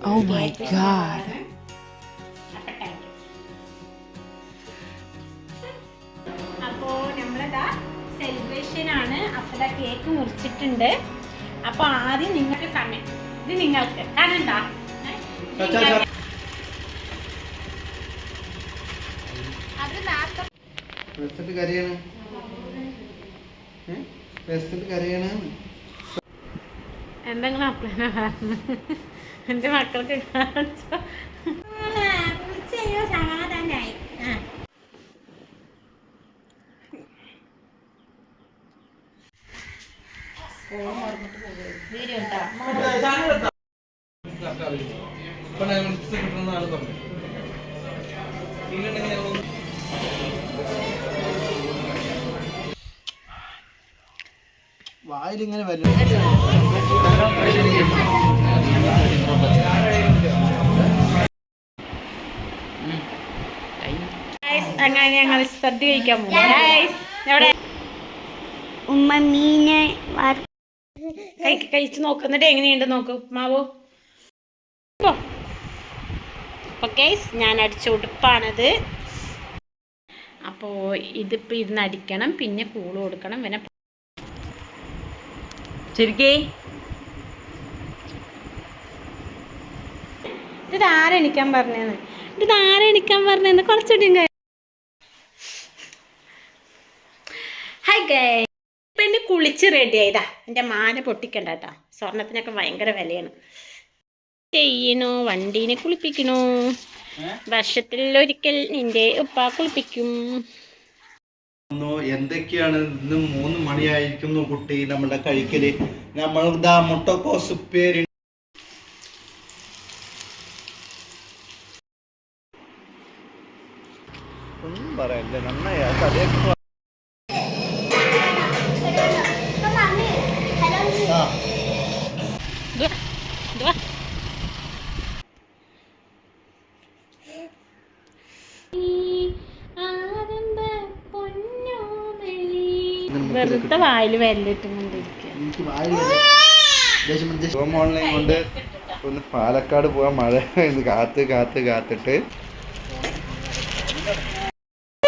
Oh my god. അപ്പോൾ നമ്മളിതാ celebration ആണ്. അപ്പോൾ കേക്ക് മുറിച്ചിട്ടുണ്ട്. അപ്പോൾ ആദ്യം നിങ്ങൾക്ക് സമയം ഇത് നിങ്ങൾക്ക് കാണണ്ട. എന്തെങ്കിലും അപ്ലൈ പറഞ്ഞു എൻ്റെ മക്കൾക്ക് കാണിച്ചോ സമാധാനായി. വായിലിങ്ങനെ വരും. അങ്ങനെ ഞങ്ങൾ സദ്യ കഴിക്കാൻ പോകും. ഉമ്മ മീനെ കഴിച്ചു നോക്കുന്നിട്ട് എങ്ങനെയുണ്ട് നോക്കൂ മാവോ. ഓക്കെ, ഞാൻ അടിച്ച ഉടുപ്പാണത്. അപ്പോൾ ഇതിപ്പോൾ ഇരുന്ന് അടിക്കണം, പിന്നെ കൂള് കൊടുക്കണം. പിന്നെ ശരിക്കേ ഇത് ആരെണിക്കാൻ പറഞ്ഞതെന്ന് കുറച്ചുകൂടി. ഹായ് ഗൈസ്, ഇപ്പം എന്നെ കുളിച്ച് റെഡി ആയതാ. എൻ്റെ മാല പൊട്ടിക്കണ്ട കേട്ടോ, സ്വർണത്തിനൊക്കെ ഭയങ്കര വിലയാണ്. ചെയ്യണോ, വണ്ടീനെ കുളിപ്പിക്കണോ? വർഷത്തിൽ ഒരിക്കൽ നിന്റെ ഉപ്പ കുളിപ്പിക്കും. എന്തൊക്കെയാണ് ഇന്ന് 3 മണിയായിരിക്കുന്നു കുട്ടി നമ്മുടെ കഴിക്കല്. നമ്മൾ ഇതാ മുട്ടക്കോസ് ഉപ്പേരി ഒന്നും പറയല്ലേ, നന്നായി കഥയൊക്കെ. വെറുതെ വായിൽ വെല്ലിട്ടും കൊണ്ടിരിക്കുക. ഓൺലൈൻ കൊണ്ട് ഒന്ന് പാലക്കാട് പോവാൻ മഴ കാത്തിട്ട്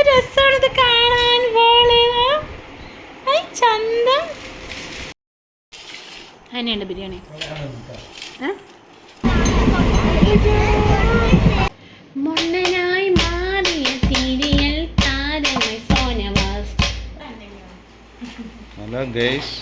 രസമാണിത് കാണാൻ. ചന്തം അങ്ങനെയുണ്ട് ബിരിയാണി. മൊണ്ണനായി മാറിയ സീരിയൽ താരങ്ങൾ സോനവാസ്. Hello guys,